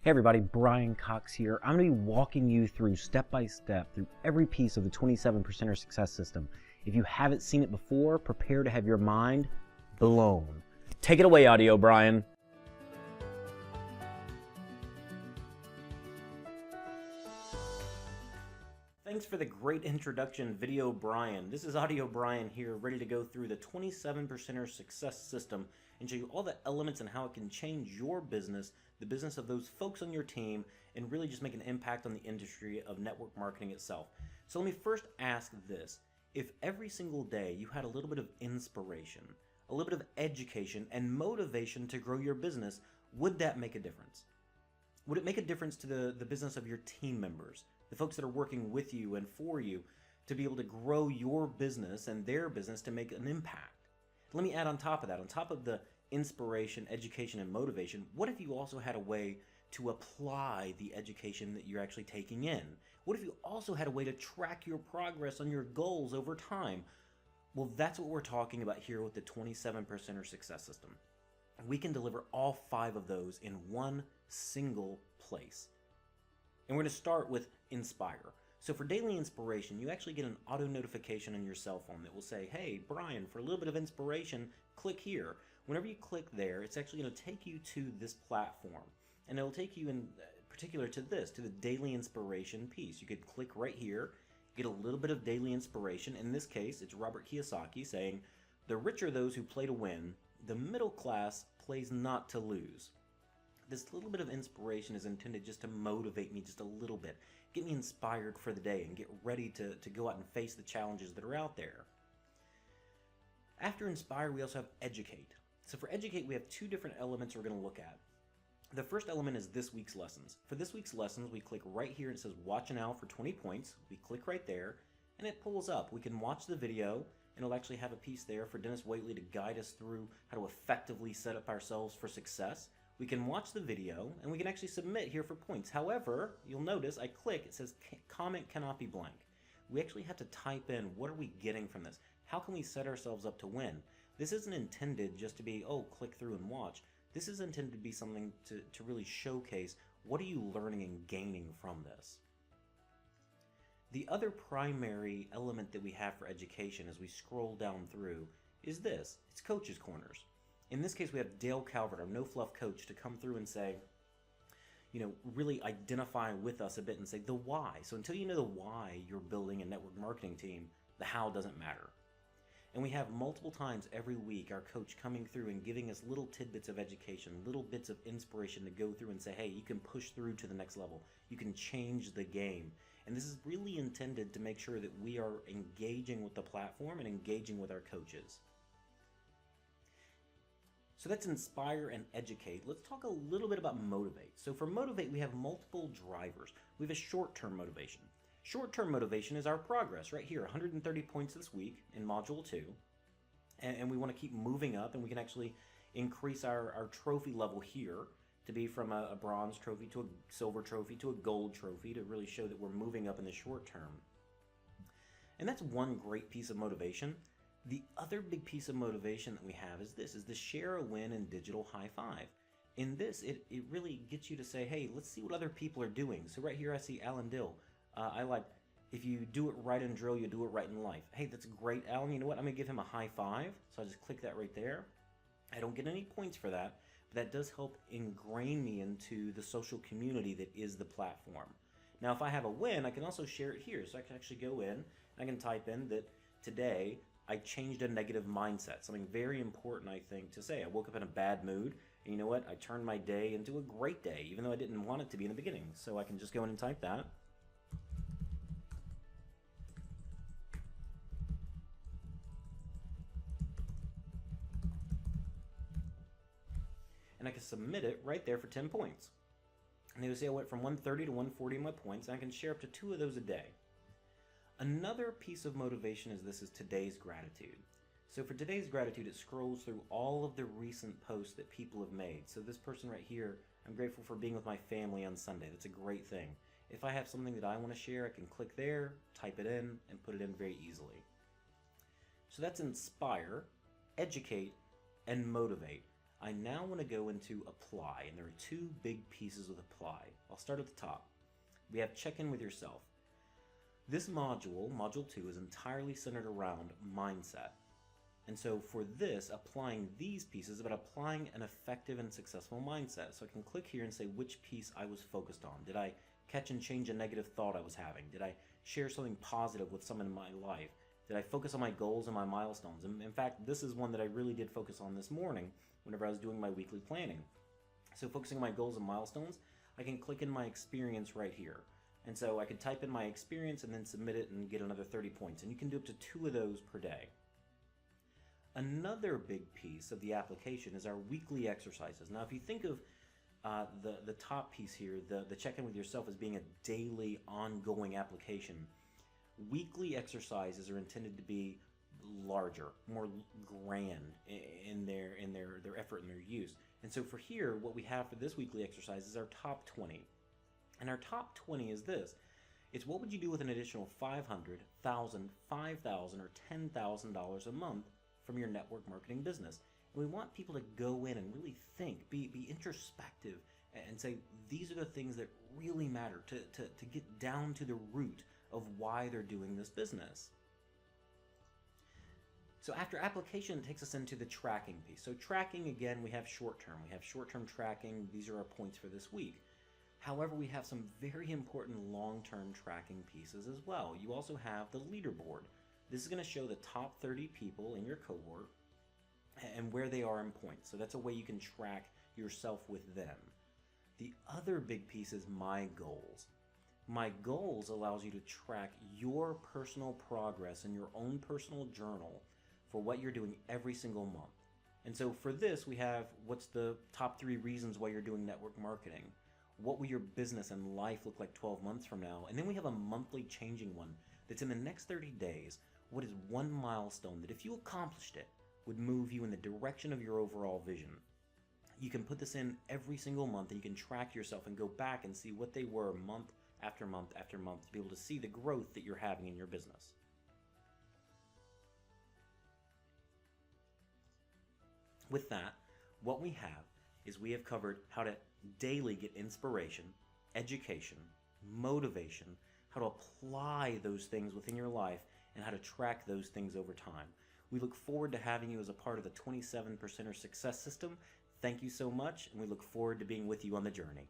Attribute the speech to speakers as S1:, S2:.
S1: Hey everybody, Brian Cox here. I'm going to be walking you through step by step through every piece of the 27% success system. If you haven't seen it before, prepare to have your mind blown. Take it away, Audio Brian. Thanks for the great introduction, Video Brian. This is Audio Brian here, ready to go through the 27% success system and show you all the elements and how it can change your business, the business of those folks on your team, and really just make an impact on the industry of network marketing itself. So let me first ask this. If every single day you had a little bit of inspiration, a little bit of education, and motivation to grow your business, would that make a difference? Would it make a difference to the business of your team members, the folks that are working with you and for you, to be able to grow your business and their business to make an impact? Let me add on top of that, on top of the inspiration, education, and motivation, what if you also had a way to apply the education that you're actually taking in? What if you also had a way to track your progress on your goals over time? Well, that's what we're talking about here with the 27% success system. We can deliver all 5 of those in one single place. And we're going to start with Inspire. So for daily inspiration, you actually get an auto notification on your cell phone that will say, hey, Brian, for a little bit of inspiration, click here. Whenever you click there, it's actually going to take you to this platform. And it'll take you in particular to this, to the daily inspiration piece. You could click right here, get a little bit of daily inspiration. In this case, it's Robert Kiyosaki saying, the rich are those who play to win, the middle class plays not to lose. This little bit of inspiration is intended just to motivate me just a little bit, get me inspired for the day and get ready to go out and face the challenges that are out there. After Inspire, we also have Educate. So for Educate, we have 2 different elements we're going to look at. The first element is this week's lessons. For this week's lessons, we click right here and it says watch an hour for 20 points. We click right there and it pulls up. We can watch the video and it'll actually have a piece there for Dennis Waitley to guide us through how to effectively set up ourselves for success. We can watch the video and we can actually submit here for points. However, you'll notice I click, it says comment cannot be blank. We actually have to type in what are we getting from this? How can we set ourselves up to win? This isn't intended just to be, oh, click through and watch. This is intended to be something to really showcase what are you learning and gaining from this. The other primary element that we have for education as we scroll down through is this. It's Coach's Corners. In this case, we have Dale Calvert, our No Fluff coach, to come through and say, really identify with us a bit and say the why. So until you know the why you're building a network marketing team, the how doesn't matter. And we have multiple times every week our coach coming through and giving us little tidbits of education, little bits of inspiration to go through and say, hey, you can push through to the next level. You can change the game. And this is really intended to make sure that we are engaging with the platform and engaging with our coaches. So that's Inspire and Educate. Let's talk a little bit about Motivate. So for Motivate, we have multiple drivers. We have a short-term motivation. Short-term motivation is our progress right here, 130 points this week in Module 2. And we want to keep moving up, and we can actually increase our trophy level here to be from a bronze trophy to a silver trophy to a gold trophy to really show that we're moving up in the short term. And that's one great piece of motivation. The other big piece of motivation that we have is this, is the share a win and digital high five. In this, it really gets you to say, hey, let's see what other people are doing. So right here I see Alan Dill. I like, if you do it right in drill, you do it right in life. Hey, that's great, Alan. You know what? I'm going to give him a high 5. So I just click that right there. I don't get any points for that, but that does help ingrain me into the social community that is the platform. Now, if I have a win, I can also share it here. So I can actually go in, I can type in that today I changed a negative mindset. Something very important, I think, to say. I woke up in a bad mood, and you know what? I turned my day into a great day, even though I didn't want it to be in the beginning. So I can just go in and type that. And I can submit it right there for 10 points. And you'll see I went from 130 to 140 in my points, and I can share up to 2 of those a day. Another piece of motivation is today's gratitude. So for today's gratitude, it scrolls through all of the recent posts that people have made. So this person right here, I'm grateful for being with my family on Sunday. That's a great thing. If I have something that I want to share, I can click there, type it in, and put it in very easily. So that's Inspire, Educate, and Motivate. I now want to go into apply, and there are two big pieces with apply. I'll start at the top. We have check in with yourself. This module, Module 2, is entirely centered around mindset. And so for this, applying these pieces is about applying an effective and successful mindset. So I can click here and say which piece I was focused on. Did I catch and change a negative thought I was having? Did I share something positive with someone in my life? Did I focus on my goals and my milestones? And in fact, this is one that I really did focus on this morning whenever I was doing my weekly planning. So focusing on my goals and milestones, I can click in my experience right here. And so I could type in my experience and then submit it and get another 30 points. And you can do up to 2 of those per day. Another big piece of the application is our weekly exercises. Now, if you think of the top piece here, the check-in with yourself as being a daily, ongoing application, weekly exercises are intended to be larger, more grand in their effort and their use. And so for here, what we have for this weekly exercise is our top 20. And our top 20 is this. It's what would you do with an additional $500, $1,000, $5,000, or $10,000 a month from your network marketing business. And we want people to go in and really think, be introspective, and say, these are the things that really matter, to get down to the root of why they're doing this business. So after application, it takes us into the tracking piece. So tracking, again, we have short-term. We have short-term tracking. These are our points for this week. However, we have some very important long-term tracking pieces as well. You also have the leaderboard. This is going to show the top 30 people in your cohort and where they are in points. So that's a way you can track yourself with them. The other big piece is My Goals. My Goals allows you to track your personal progress in your own personal journal for what you're doing every single month. And so for this, we have what's the top 3 reasons why you're doing network marketing. What will your business and life look like 12 months from now? And then we have a monthly changing one that's in the next 30 days. What is one milestone that if you accomplished it would move you in the direction of your overall vision? You can put this in every single month and you can track yourself and go back and see what they were month after month after month to be able to see the growth that you're having in your business. With that, what we have is we have covered how to daily get inspiration, education, motivation, how to apply those things within your life, and how to track those things over time. We look forward to having you as a part of the 27% Success System. Thank you so much, and we look forward to being with you on the journey.